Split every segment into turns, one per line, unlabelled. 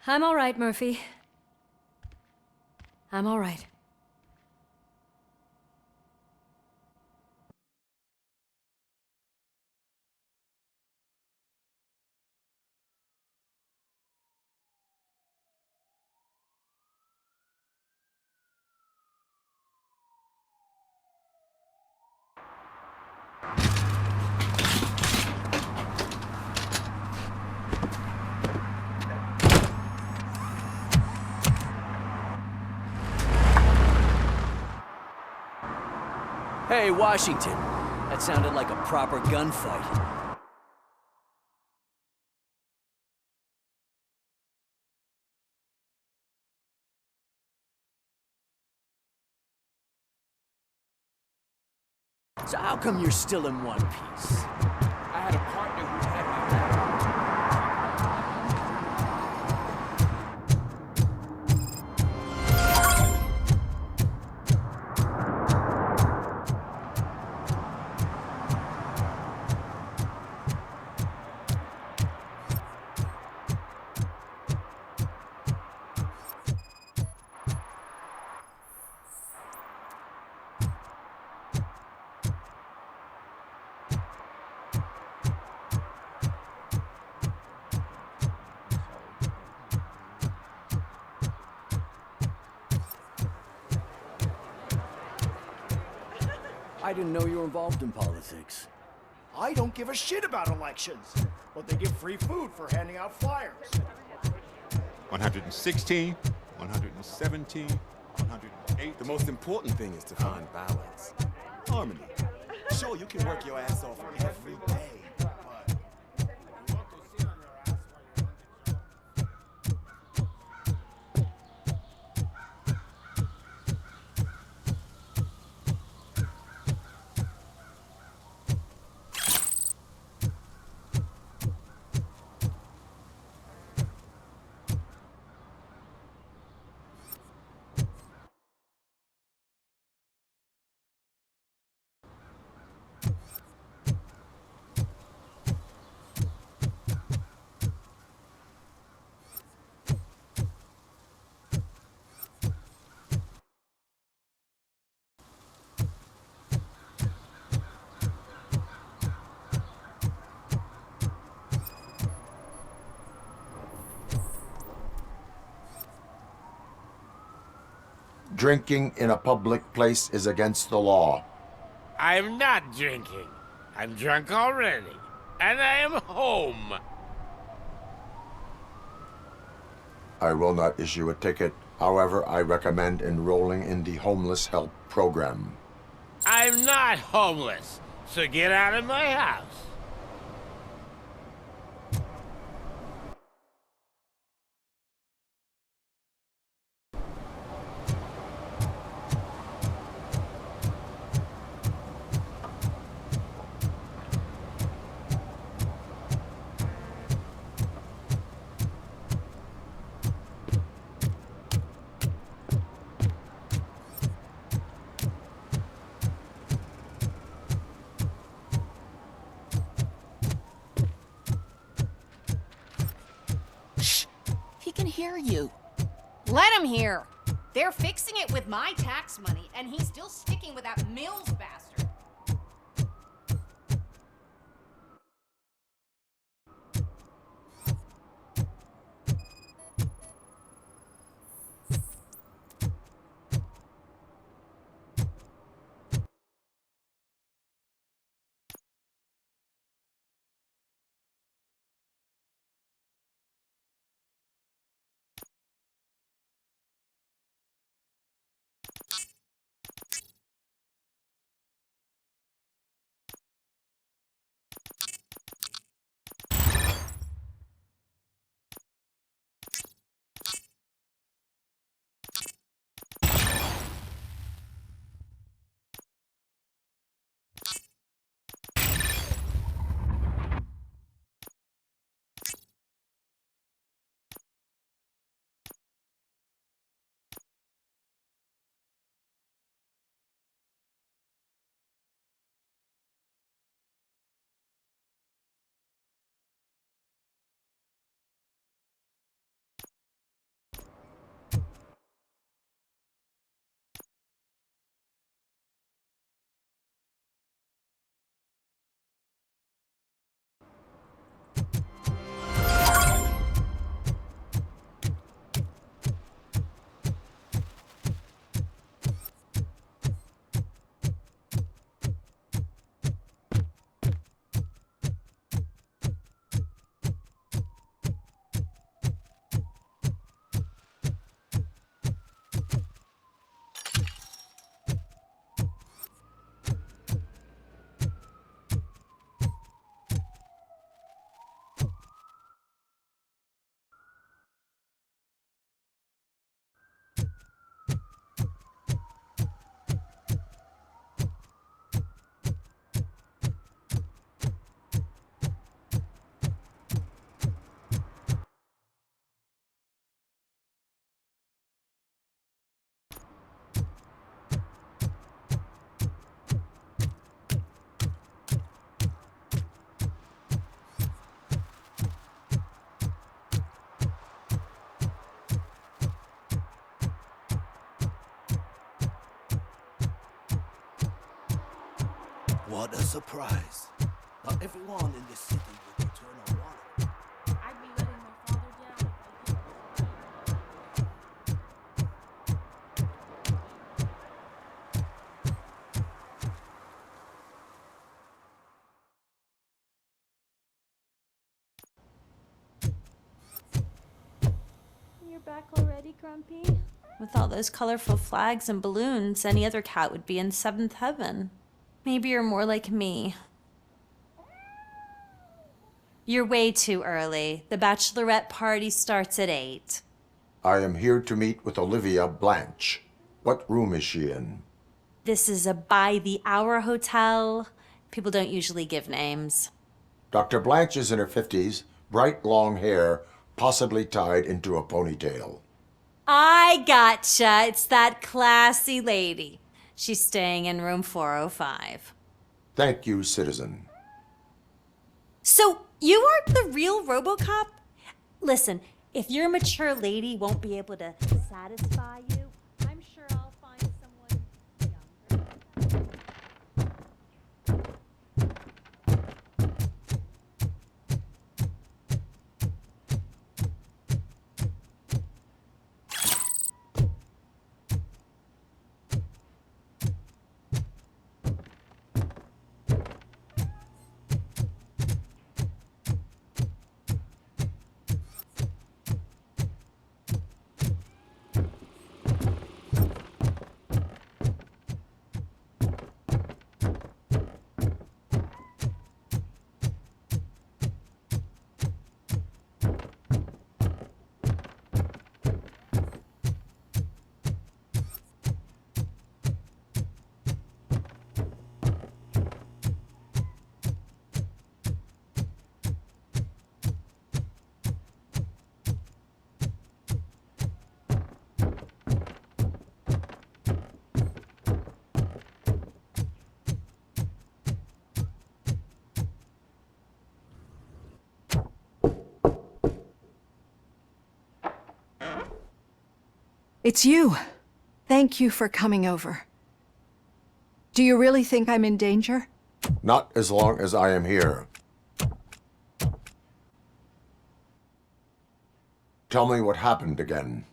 I'm all right, Murphy. I'm all right.
Hey, Washington. That sounded like a proper gunfight. So how come you're still in one piece?
I had a partner who had my back.
I didn't know you were involved in politics.
I don't give a shit about elections, but they give free food for handing out flyers.
116, 117, 108.
The most important thing is to find balance. Harmony. Sure, you can work your ass off every day, but...
Drinking in a public place is against the law.
I'm not drinking. I'm drunk already. And I am home.
I will not issue a ticket. However, I recommend enrolling in the homeless help program.
I'm not homeless. So get out of my house.
He can hear you.
Let him hear. They're fixing it with my tax money, and he's still sticking with that Mills bastard.
What a surprise. Not everyone in this city would return a wallet.
I'd be letting my father down if I did.
You're back already, Grumpy?
With all those colorful flags and balloons, any other cat would be in seventh heaven. Maybe you're more like me. You're way too early. The bachelorette party starts at 8.
I am here to meet with Olivia Blanche. What room is she in?
This is a by-the-hour hotel. People don't usually give names.
Dr. Blanche is in her 50s, bright long hair, possibly tied into a ponytail.
I gotcha. It's that classy lady. She's staying in room 405.
Thank you, citizen.
So, you are the real RoboCop? Listen, if your mature lady won't be able to satisfy you, I'm sure I'll find someone younger.
It's you. Thank you for coming over. Do you really think I'm in danger?
Not as long as I am here. Tell me what happened again.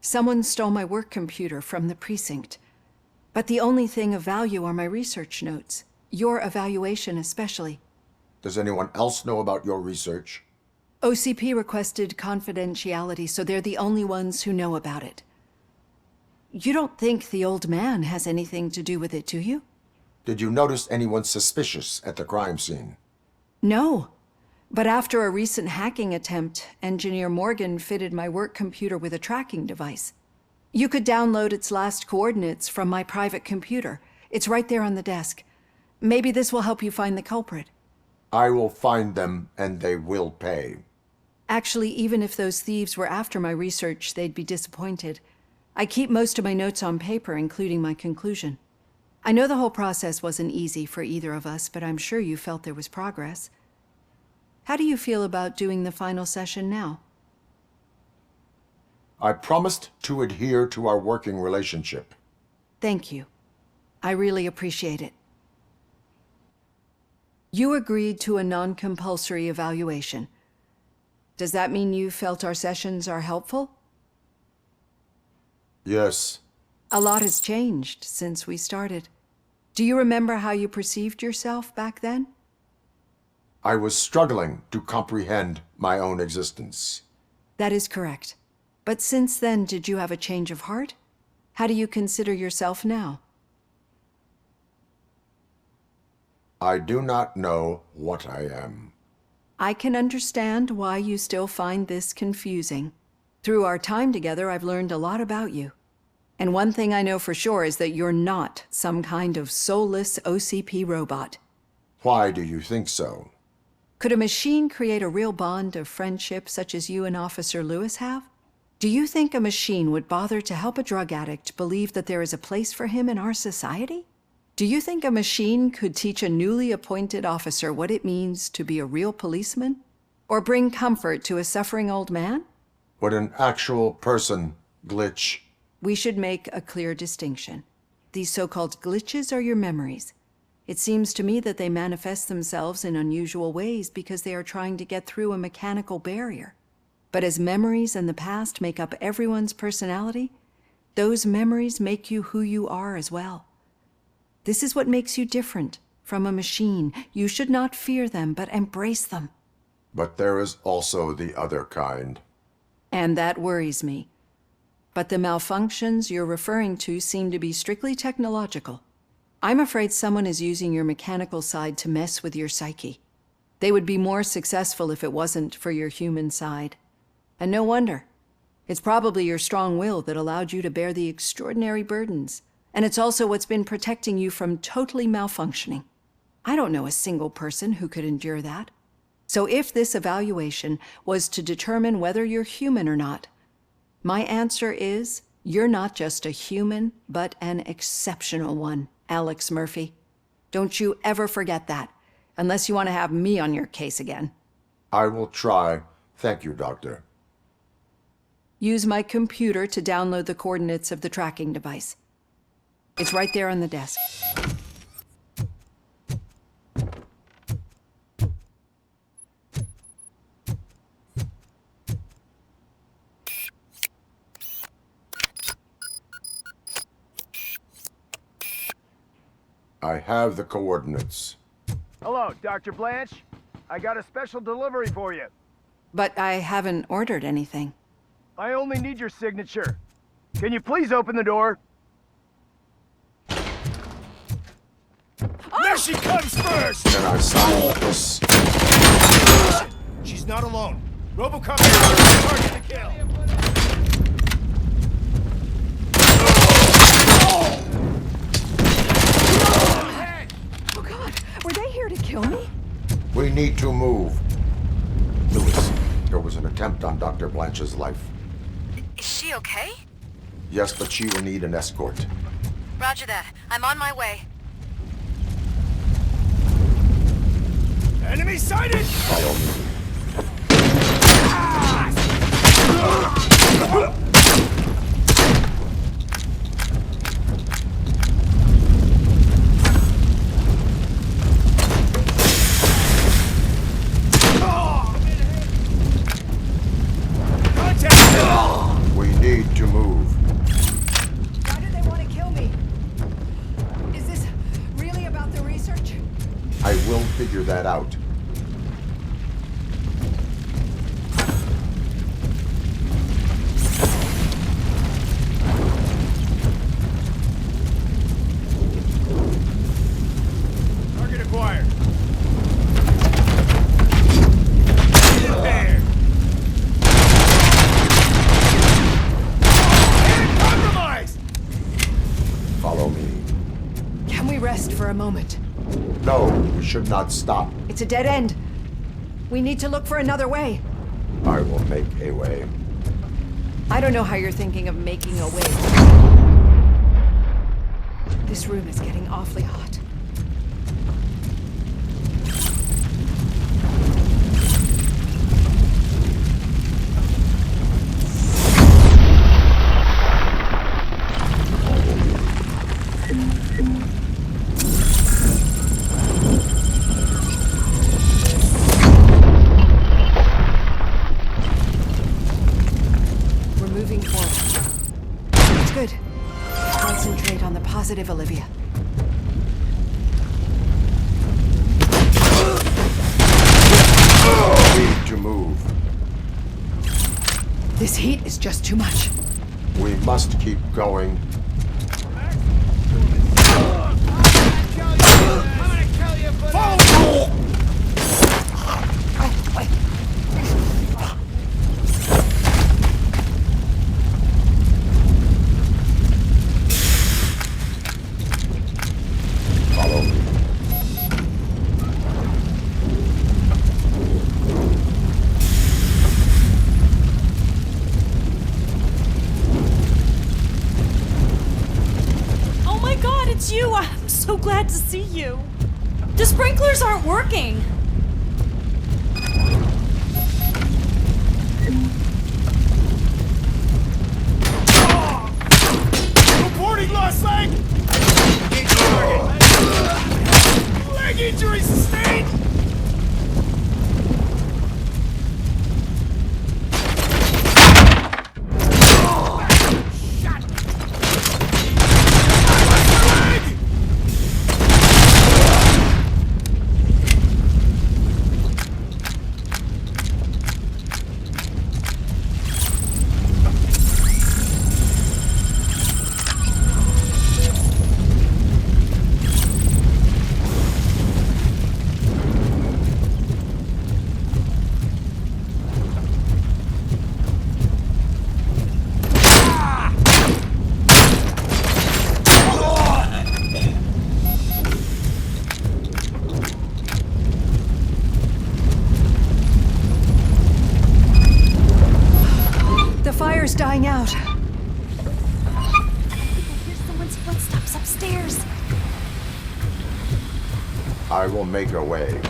Someone stole my work computer from the precinct. But the only thing of value are my research notes. Your evaluation especially.
Does anyone else know about your research?
OCP requested confidentiality, so they're the only ones who know about it. You don't think the old man has anything to do with it, do you?
Did you notice anyone suspicious at the crime scene?
No. But after a recent hacking attempt, Engineer Morgan fitted my work computer with a tracking device. You could download its last coordinates from my private computer. It's right there on the desk. Maybe this will help you find the culprit.
I will find them, and they will pay.
Actually, even if those thieves were after my research, they'd be disappointed. I keep most of my notes on paper, including my conclusion. I know the whole process wasn't easy for either of us, but I'm sure you felt there was progress. How do you feel about doing the final session now?
I promised to adhere to our working relationship.
Thank you. I really appreciate it. You agreed to a non-compulsory evaluation. Does that mean you felt our sessions are helpful?
Yes.
A lot has changed since we started. Do you remember how you perceived yourself back then?
I was struggling to comprehend my own existence.
That is correct. But since then, did you have a change of heart? How do you consider yourself now?
I do not know what I am.
I can understand why you still find this confusing. Through our time together, I've learned a lot about you. And one thing I know for sure is that you're not some kind of soulless OCP robot.
Why do you think so?
Could a machine create a real bond of friendship such as you and Officer Lewis have? Do you think a machine would bother to help a drug addict believe that there is a place for him in our society? Do you think a machine could teach a newly appointed officer what it means to be a real policeman? Or bring comfort to a suffering old man?
Would an actual person glitch?
We should make a clear distinction. These so-called glitches are your memories. It seems to me that they manifest themselves in unusual ways because they are trying to get through a mechanical barrier. But as memories in the past make up everyone's personality, those memories make you who you are as well. This is what makes you different from a machine. You should not fear them, but embrace them.
But there is also the other kind.
And that worries me. But the malfunctions you're referring to seem to be strictly technological. I'm afraid someone is using your mechanical side to mess with your psyche. They would be more successful if it wasn't for your human side. And no wonder. It's probably your strong will that allowed you to bear the extraordinary burdens. And it's also what's been protecting you from totally malfunctioning. I don't know a single person who could endure that. So if this evaluation was to determine whether you're human or not, my answer is you're not just a human, but an exceptional one, Alex Murphy. Don't you ever forget that, unless you want to have me on your case again.
I will try. Thank you, Doctor.
Use my computer to download the coordinates of the tracking device. It's right there on the desk.
I have the coordinates.
Hello, Dr. Blanche. I got a special delivery for you.
But I haven't ordered anything.
I only need your signature. Can you please open the door? There she comes first!
Can I sign this?
She's not alone. RoboCop is target to kill.
Oh God, were they here to kill me?
We need to move. Lewis, there was an attempt on Dr. Blanche's life.
Is she okay?
Yes, but she will need an escort.
Roger that. I'm on my way.
Enemy sighted!
Follow me. We need to move.
Why do they want to kill me? Is this really about the research?
I will figure that out.
Target acquired. There. Compromised!
Follow me.
Can we rest for a moment?
No, we should not stop.
It's a dead end. We need to look for another way.
I will make a way.
I don't know how you're thinking of making a way. This room is getting awfully hot. We're moving forward. It's good. Concentrate on the positive, Olivia.
We need to move.
This heat is just too much.
We must keep going. Follow me.
Oh my God, it's you! I'm so glad to see you. The sprinklers aren't working.
Reporting lost leg! Engage target.
I will make a way.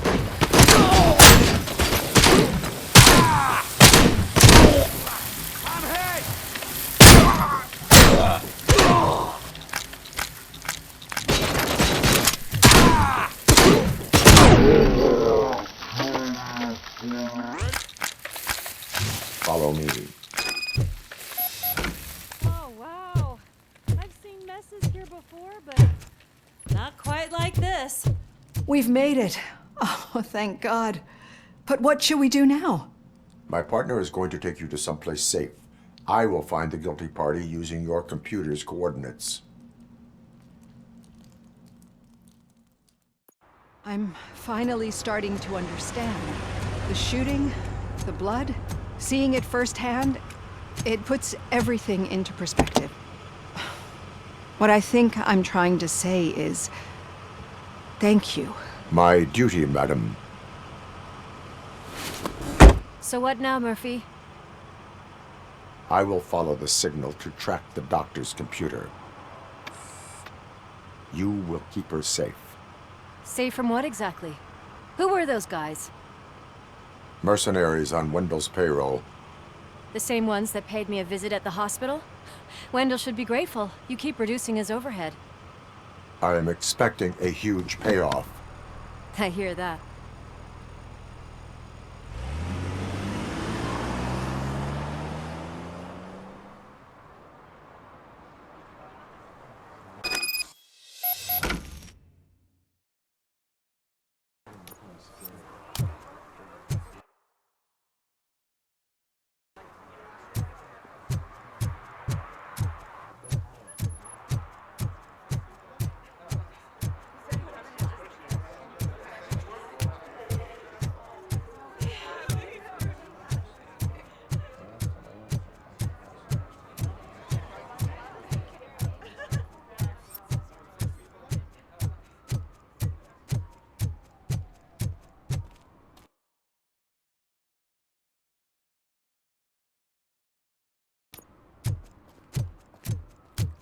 Follow me.
Oh, wow. I've seen messes here before, but
Not quite like this.
We've made it. Oh, thank God. But what should we do now?
My partner is going to take you to someplace safe. I will find the guilty party using your computer's coordinates.
I'm finally starting to understand. The shooting, the blood, seeing it firsthand, it puts everything into perspective. What I think I'm trying to say is, thank you.
My duty, madam.
So what now, Murphy?
I will follow the signal to track the doctor's computer. You will keep her safe.
Safe from what exactly? Who were those guys?
Mercenaries on Wendell's payroll.
The same ones that paid me a visit at the hospital? Wendell should be grateful. You keep reducing his overhead.
I am expecting a huge payoff.
I hear that.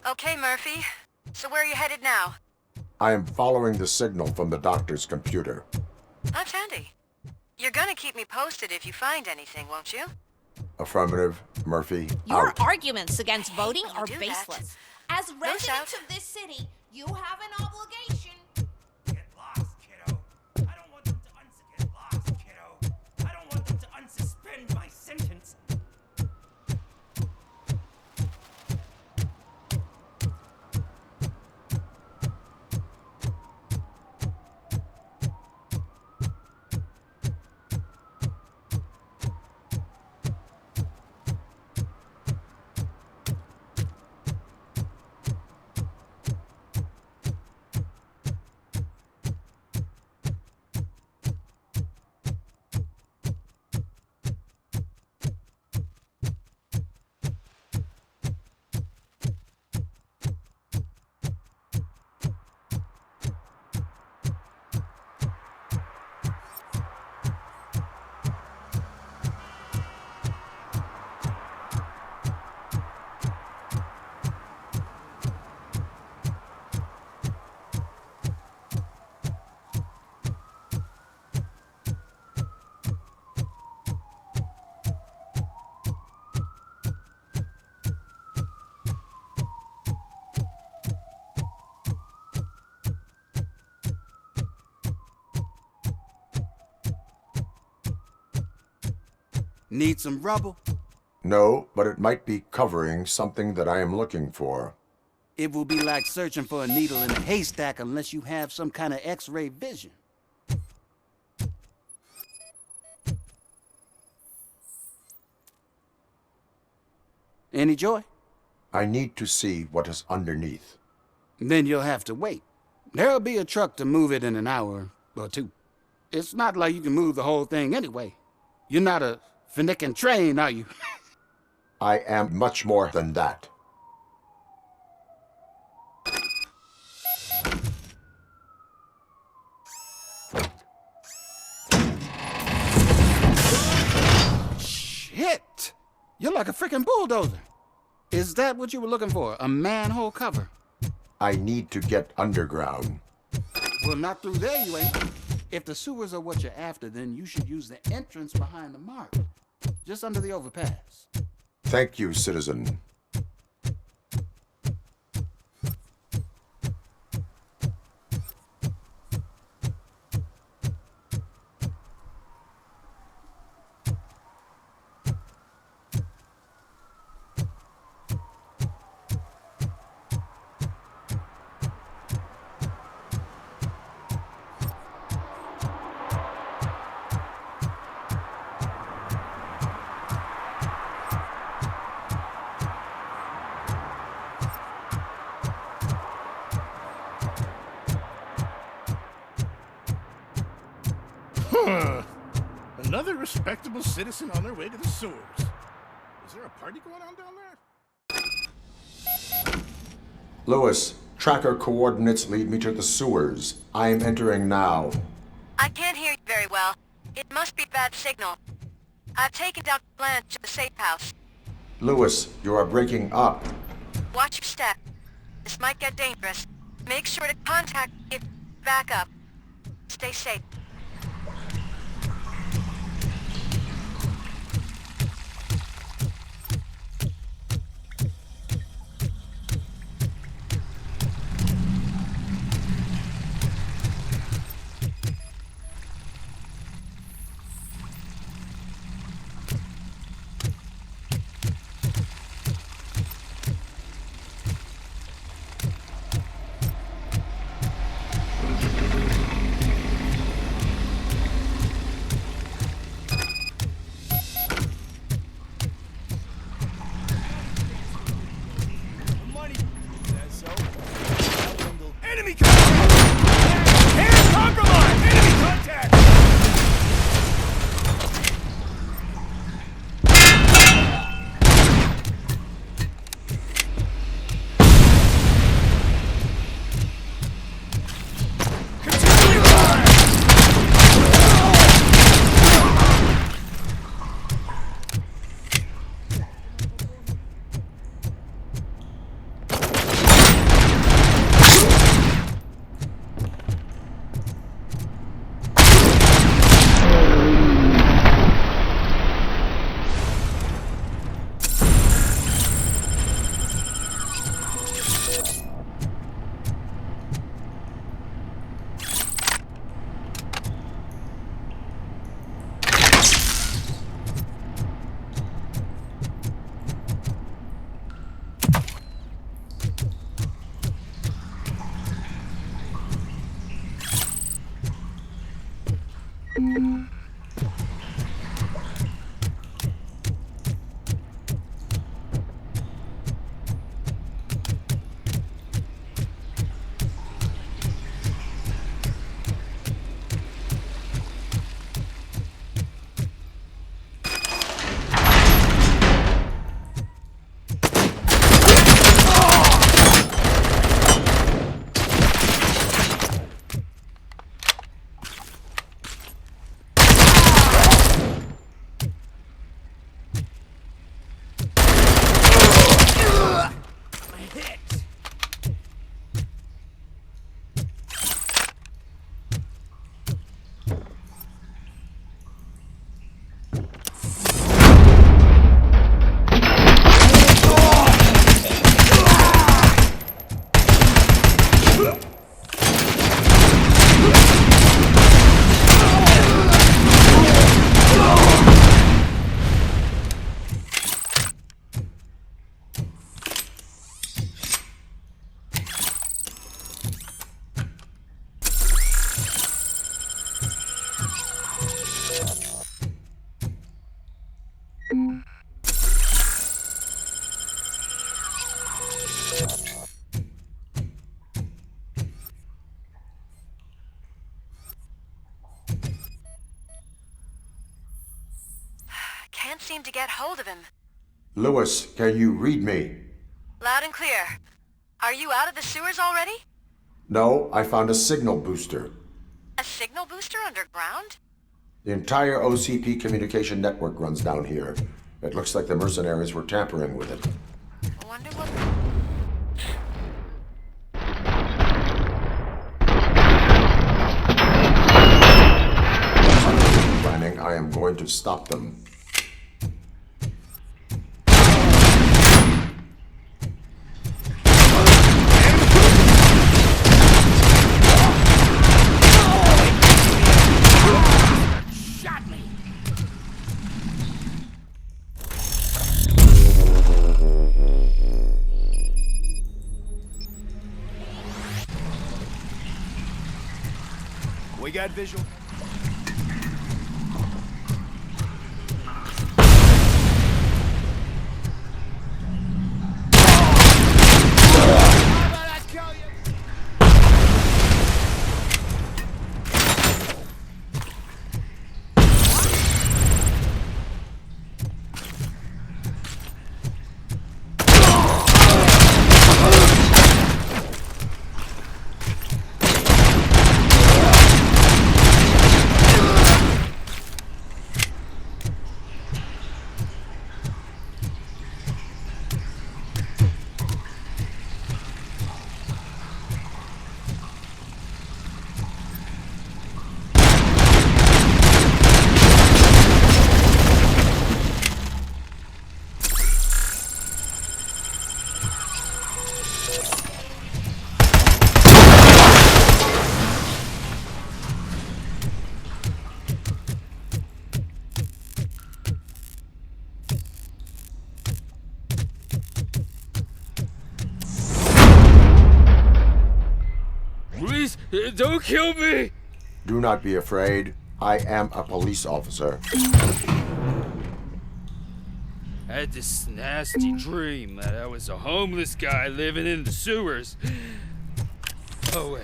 Okay, Murphy. So where are you headed now?
I am following the signal from the doctor's computer.
That's handy. You're gonna keep me posted if you find anything, won't you?
Affirmative, Murphy.
Your
Out.
arguments against voting
when you
are
do
baseless.
that.
As residents
out.
of this city, you have an obligation.
Get lost, kiddo. I don't want them to get lost, kiddo. I don't want them to unsuspend my sentence.
Need some rubble?
No, but it might be covering something that I am looking for.
It will be like searching for a needle in a haystack unless you have some kind of X-ray vision. Any joy?
I need to see what is underneath.
Then you'll have to wait. There'll be a truck to move it in an hour or two. It's not like you can move the whole thing anyway. You're not a finicking train, are you?
I am much more than that.
Shit! You're like a freaking bulldozer. Is that what you were looking for? A manhole cover?
I need to get underground.
Well, not through there, you ain't. If the sewers are what you're after, then you should use the entrance behind the mark, just under the overpass.
Thank you, citizen.
Another respectable citizen on their way to the sewers. Is there a party going on down there?
Lewis, tracker coordinates lead me to the sewers. I am entering now.
I can't hear you very well. It must be bad signal. I've taken Dr. Blanche to the safe house.
Lewis, you are breaking up.
Watch your step. This might get dangerous. Make sure to contact if back up. Stay safe.
Enemy contact! Air compromise! Enemy contact! Continue fire!
Can't seem to get hold of him.
Lewis, can you read me?
Loud and clear. Are you out of the sewers already?
No, I found a signal booster.
A signal booster underground?
The entire OCP communication network runs down here. It looks like the mercenaries were tampering with it.
I wonder what...
I am going to stop them.
Shot me!
We got visual.
Please, don't kill me!
Do not be afraid. I am a police officer.
I had this nasty dream that I was a homeless guy living in the sewers. Oh, wait.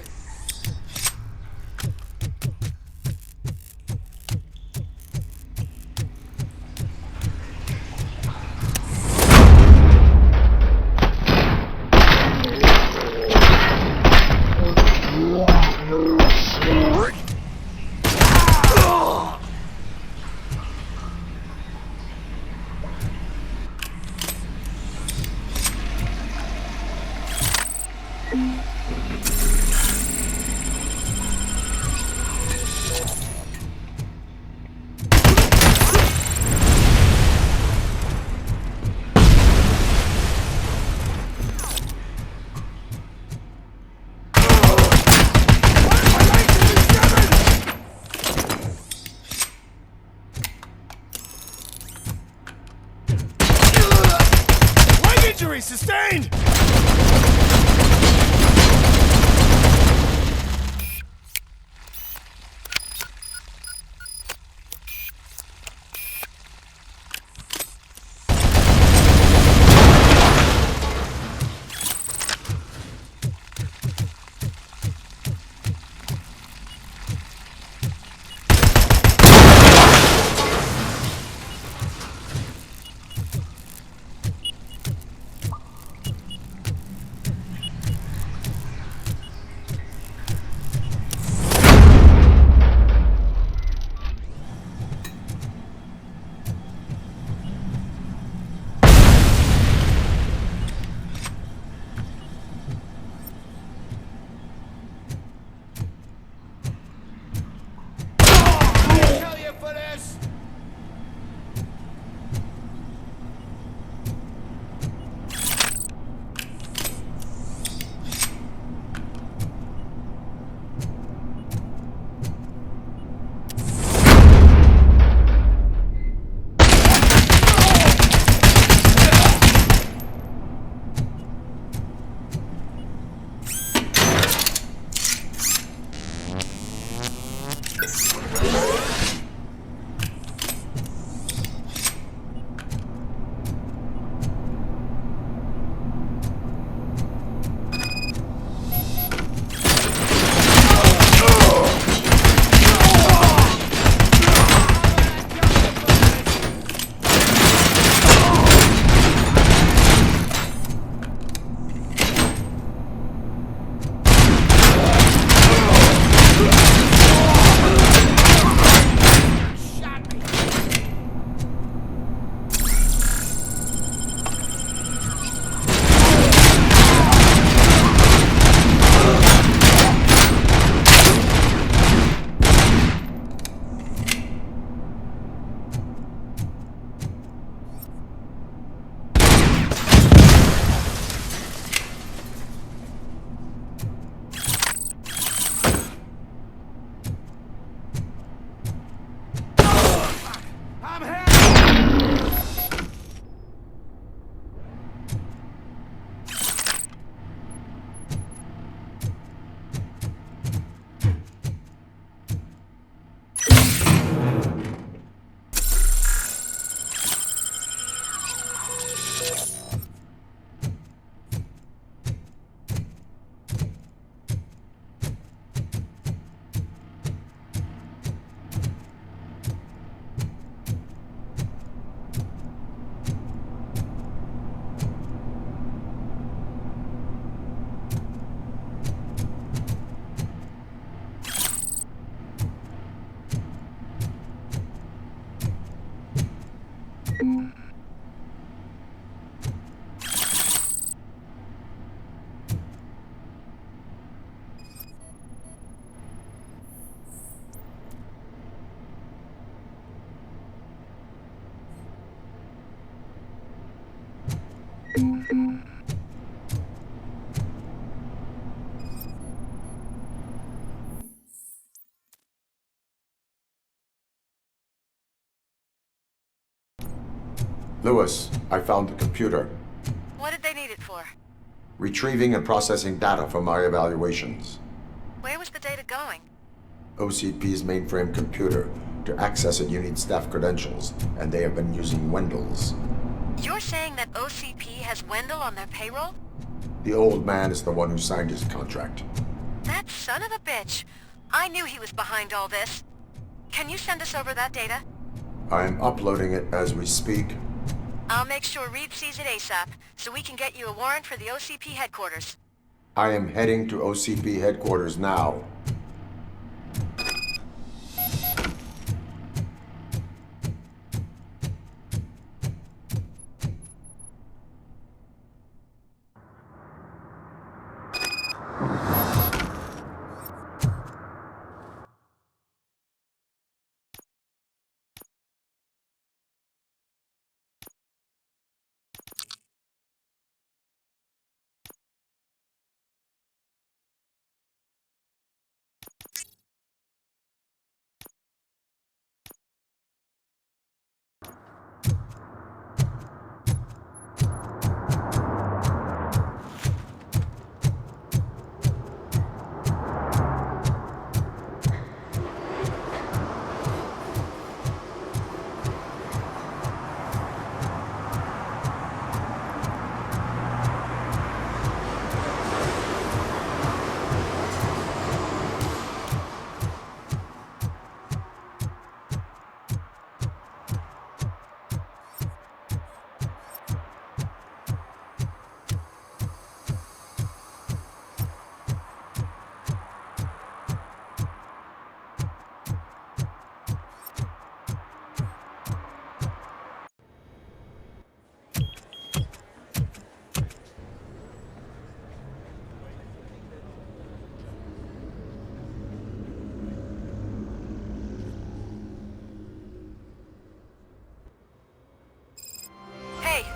Lewis, I found the computer.
What did they need it for?
Retrieving and processing data from my evaluations.
Where was the data going?
OCP's mainframe computer. To access it, you need staff credentials, and they have been using Wendell's.
You're saying that OCP has Wendell on their payroll?
The old man is the one who signed his contract.
That son of a bitch. I knew he was behind all this. Can you send us over that data?
I am uploading it as we speak.
I'll make sure Reed sees it ASAP, so we can get you a warrant for the OCP headquarters.
I am heading to OCP headquarters now.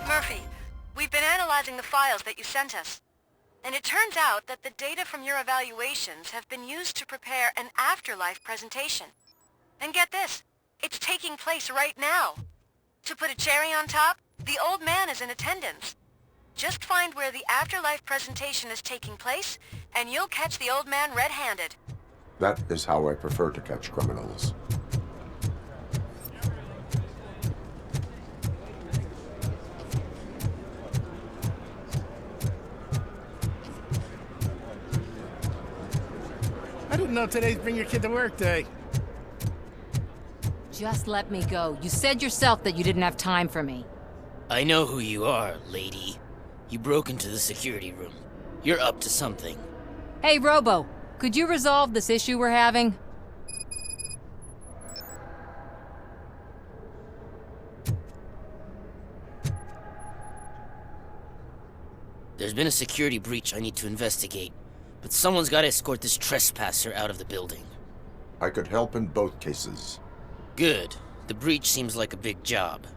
Murphy, we've been analyzing the files that you sent us. And it turns out that the data from your evaluations have been used to prepare an afterlife presentation. And get this, it's taking place right now. To put a cherry on top, the old man is in attendance. Just find where the afterlife presentation is taking place, and you'll catch the old man red-handed.
That is how I prefer to catch criminals.
I didn't know today's Bring Your Kid to Work Day.
Just let me go. You said yourself that you didn't have time for me.
I know who you are, lady. You broke into the security room. You're up to something.
Hey, Robo, could you resolve this issue we're having?
There's been a security breach I need to investigate, but someone's got to escort this trespasser out of the building.
I could help in both cases.
Good. The breach seems like a big job.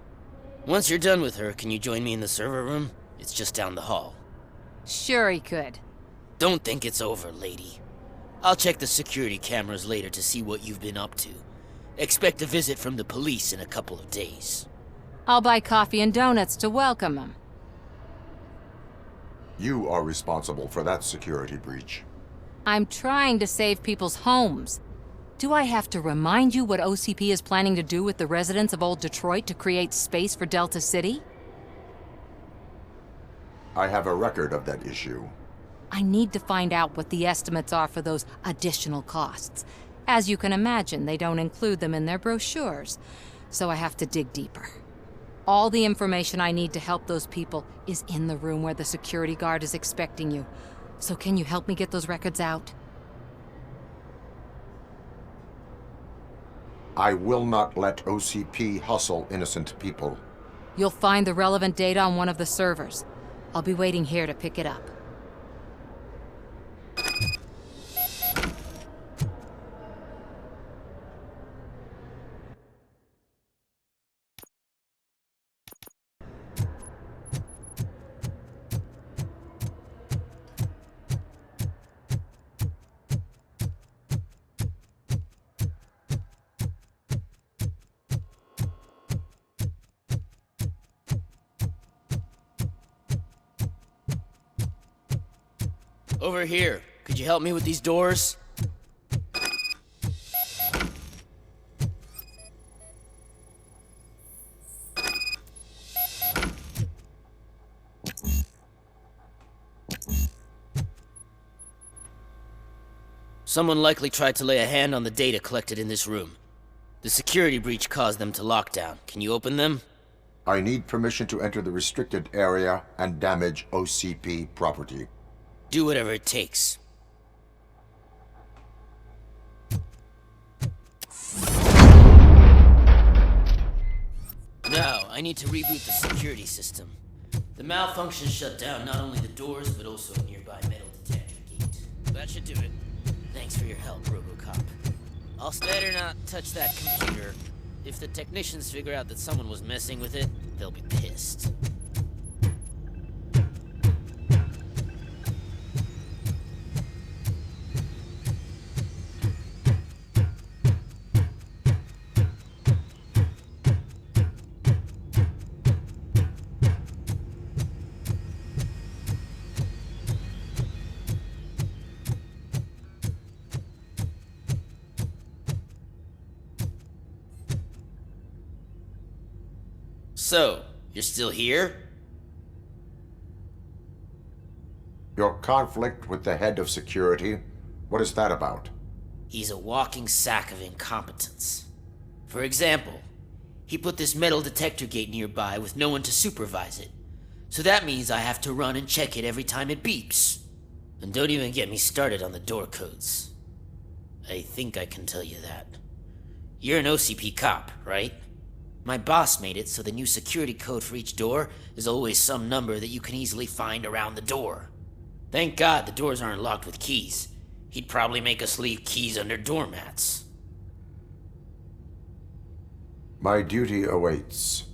Once you're done with her, can you join me in the server room? It's just down the hall.
Sure he could.
Don't think it's over, lady. I'll check the security cameras later to see what you've been up to. Expect a visit from the police in a couple of days.
I'll buy coffee and donuts to welcome him.
You are responsible for that security breach.
I'm trying to save people's homes. Do I have to remind you what OCP is planning to do with the residents of Old Detroit to create space for Delta City?
I have a record of that issue.
I need to find out what the estimates are for those additional costs. As you can imagine, they don't include them in their brochures, so I have to dig deeper. All the information I need to help those people is in the room where the security guard is expecting you. So can you help me get those records out?
I will not let OCP hustle innocent people.
You'll find the relevant data on one of the servers. I'll be waiting here to pick it up.
Over here. Could you help me with these doors? Someone likely tried to lay a hand on the data collected in this room. The security breach caused them to lock down. Can you open them?
I need permission to enter the restricted area and damage OCP property.
Do whatever it takes. Now, I need to reboot the security system. The malfunction shut down not only the doors, but also a nearby metal detector gate. That should do it. Thanks for your help, RoboCop. I'll better not touch that computer. If the technicians figure out that someone was messing with it, they'll be pissed. So, you're still here?
Your conflict with the head of security, what is that about?
He's a walking sack of incompetence. For example, he put this metal detector gate nearby with no one to supervise it. So that means I have to run and check it every time it beeps. And don't even get me started on the door codes. I think I can tell you that. You're an OCP cop, right? My boss made it so the new security code for each door is always some number that you can easily find around the door. Thank God the doors aren't locked with keys. He'd probably make us leave keys under doormats.
My duty awaits.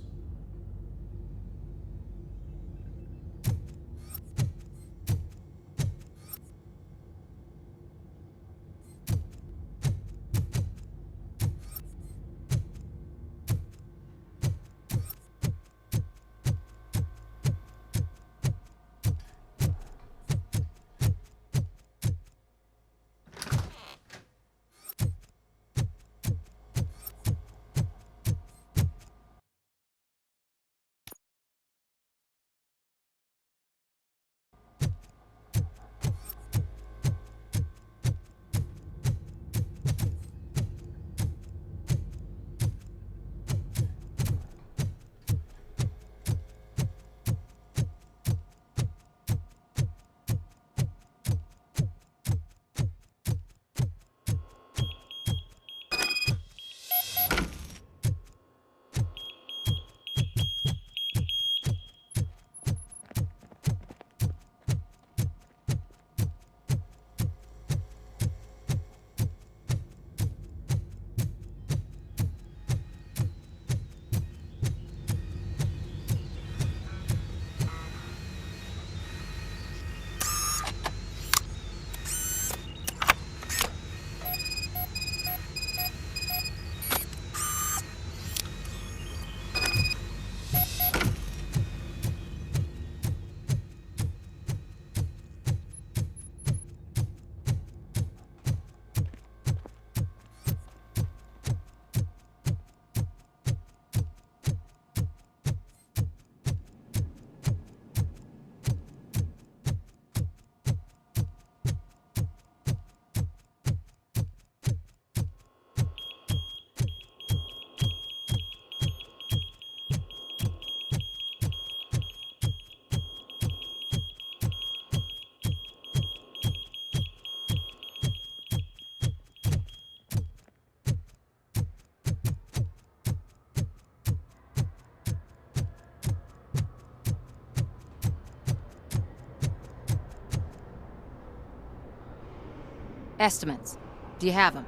Estimates. Do you have them?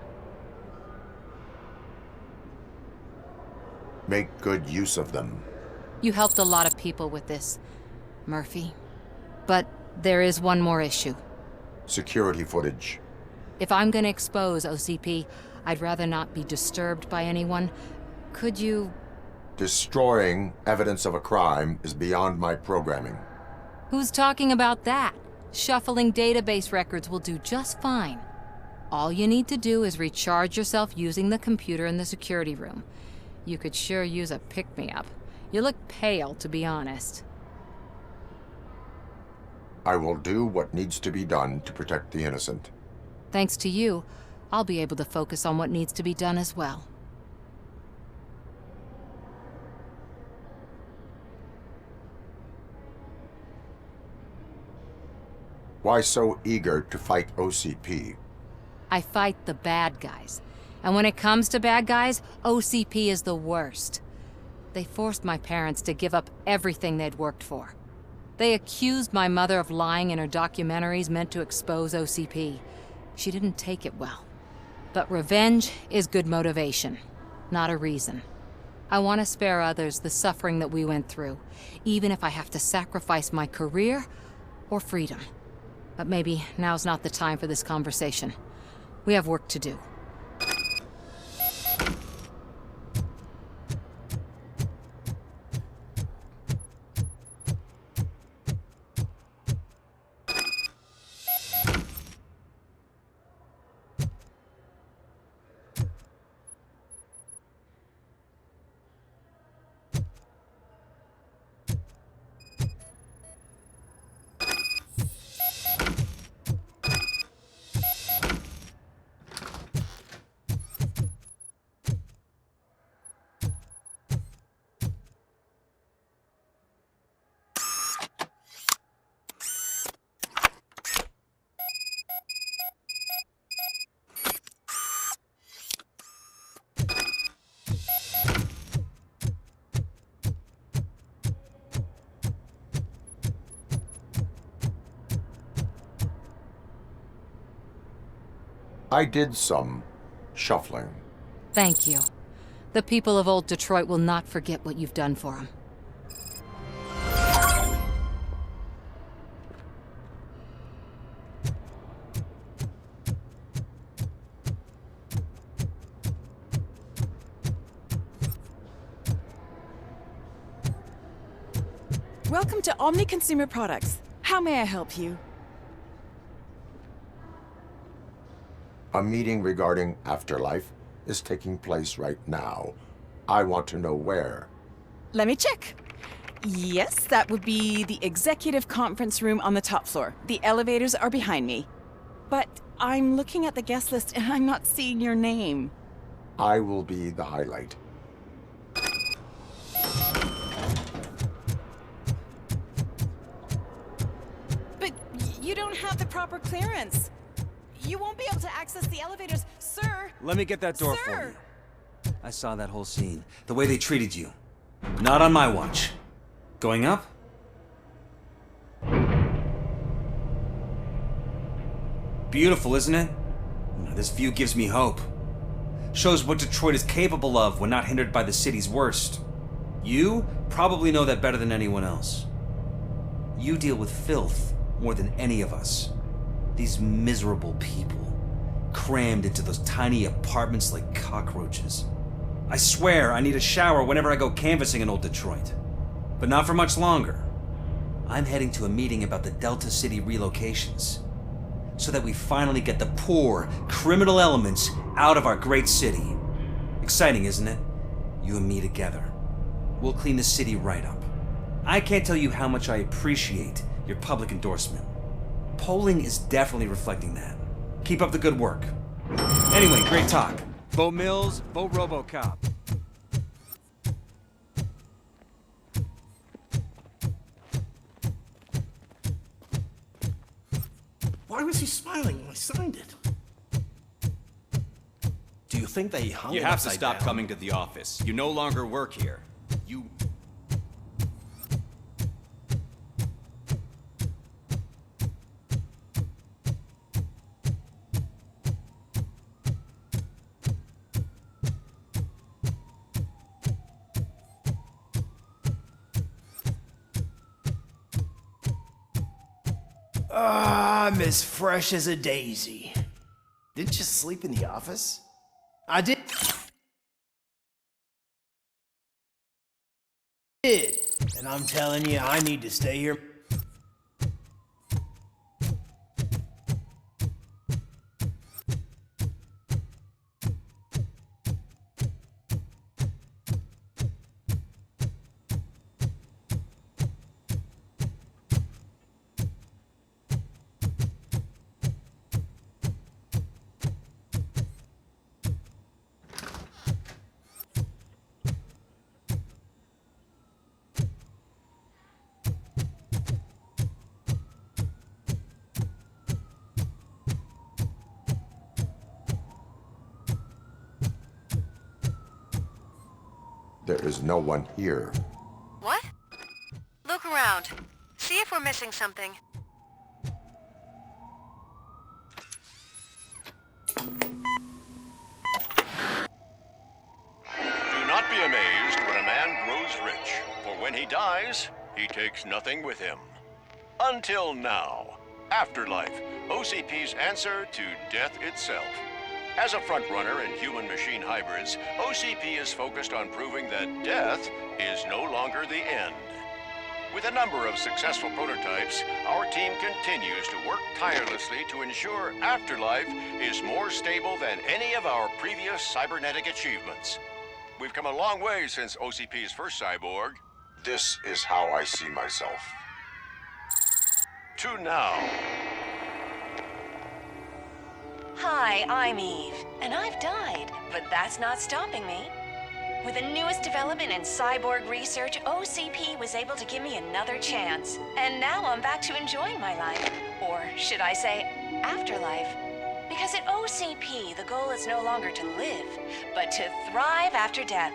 Make good use of them.
You helped a lot of people with this, Murphy. But there is one more issue.
Security footage.
If I'm gonna expose OCP, I'd rather not be disturbed by anyone. Could you...
Destroying evidence of a crime is beyond my programming.
Who's talking about that? Shuffling database records will do just fine. All you need to do is recharge yourself using the computer in the security room. You could sure use a pick-me-up. You look pale, to be honest.
I will do what needs to be done to protect the innocent.
Thanks to you, I'll be able to focus on what needs to be done as well.
Why so eager to fight OCP?
I fight the bad guys. And when it comes to bad guys, OCP is the worst. They forced my parents to give up everything they'd worked for. They accused my mother of lying in her documentaries meant to expose OCP. She didn't take it well. But revenge is good motivation, not a reason. I want to spare others the suffering that we went through, even if I have to sacrifice my career or freedom. But maybe now's not the time for this conversation. We have work to do.
I did some shuffling.
Thank you. The people of old Detroit will not forget what you've done for them.
Welcome to Omni Consumer Products. How may I help you?
A meeting regarding afterlife is taking place right now. I want to know where.
Let me check. Yes, that would be the executive conference room on the top floor. The elevators are behind me. But I'm looking at the guest list and I'm not seeing your name.
I will be the highlight.
But you don't have the proper clearance. You won't be able to access the elevators, sir.
Let me get that door
Sir.
for you. I saw that whole scene. The way they treated you. Not on my watch. Going up? Beautiful, isn't it? This view gives me hope. Shows what Detroit is capable of when not hindered by the city's worst. You probably know that better than anyone else. You deal with filth more than any of us. These miserable people, crammed into those tiny apartments like cockroaches. I swear I need a shower whenever I go canvassing in old Detroit. But not for much longer. I'm heading to a meeting about the Delta City relocations, so that we finally get the poor, criminal elements out of our great city. Exciting, isn't it? You and me together. We'll clean the city right up. I can't tell you how much I appreciate your public endorsement. Polling is definitely reflecting that. Keep up the good work. Anyway, great talk.
Bo Mills, Bo RoboCop.
Why was he smiling when I signed it?
Do you think they hung
You
it
have to
upside
stop
down?
coming to the office. You no longer work here. You...
I'm as fresh as a daisy. Didn't you sleep in the office? I did. And I'm telling you, I need to stay here.
There is no one here.
What? Look around. See if we're missing something.
Do not be amazed when a man grows rich, for when he dies, he takes nothing with him. Until now. Afterlife, OCP's answer to death itself. As a frontrunner in human-machine hybrids, OCP is focused on proving that death is no longer the end. With a number of successful prototypes, our team continues to work tirelessly to ensure Afterlife is more stable than any of our previous cybernetic achievements. We've come a long way since OCP's first cyborg.
This is how I see myself.
To now.
Hi, I'm Eve, and I've died, but that's not stopping me. With the newest development in cyborg research, OCP was able to give me another chance. And now I'm back to enjoying my life. Or should I say, afterlife. Because at OCP, the goal is no longer to live, but to thrive after death.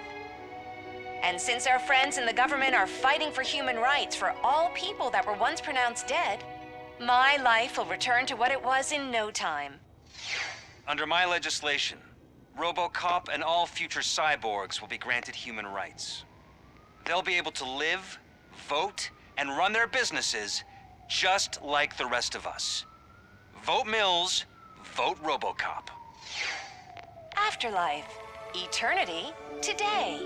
And since our friends in the government are fighting for human rights for all people that were once pronounced dead, my life will return to what it was in no time.
Under my legislation, RoboCop and all future cyborgs will be granted human rights. They'll be able to live, vote, and run their businesses just like the rest of us. Vote Mills, vote RoboCop.
Afterlife. Eternity. Today.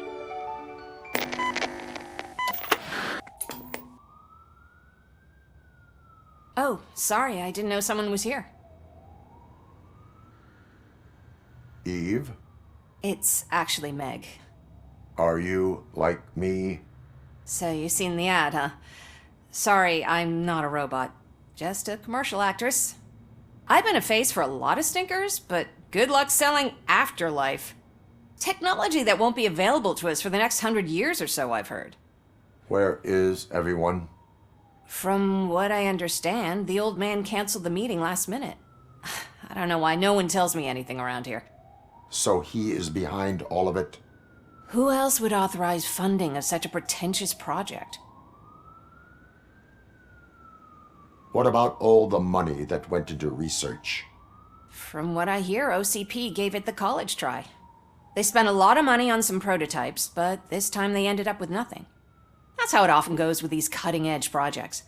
Oh, sorry, I didn't know someone was here.
Eve,
It's actually Meg.
are you like me?
So you seen the ad, huh? Sorry, I'm not a robot. Just a commercial actress. I've been a face for a lot of stinkers, but good luck selling Afterlife. Technology that won't be available to us for the next 100 years or so, I've heard.
Where is everyone?
From what I understand, the old man canceled the meeting last minute. I don't know why no one tells me anything around here.
So he is behind all of it?
Who else would authorize funding of such a pretentious project?
What about all the money that went into research?
From what I hear, OCP gave it the college try. They spent a lot of money on some prototypes, but this time they ended up with nothing. That's how it often goes with these cutting-edge projects.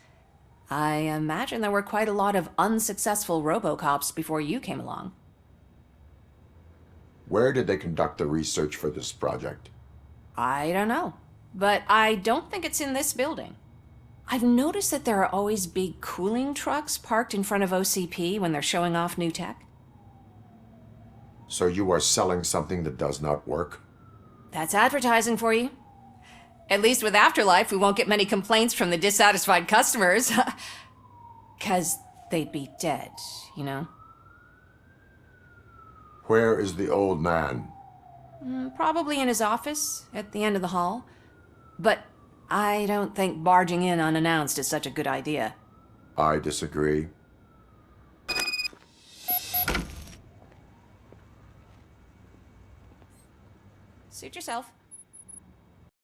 I imagine there were quite a lot of unsuccessful RoboCops before you came along.
Where did they conduct the research for this project?
I don't know, but I don't think it's in this building. I've noticed that there are always big cooling trucks parked in front of OCP when they're showing off new tech.
So you are selling something that does not work?
That's advertising for you. At least with Afterlife, we won't get many complaints from the dissatisfied customers. 'Cause they'd be dead, you know?
Where is the old man?
Probably in his office, at the end of the hall. But I don't think barging in unannounced is such a good idea.
I disagree.
Suit yourself.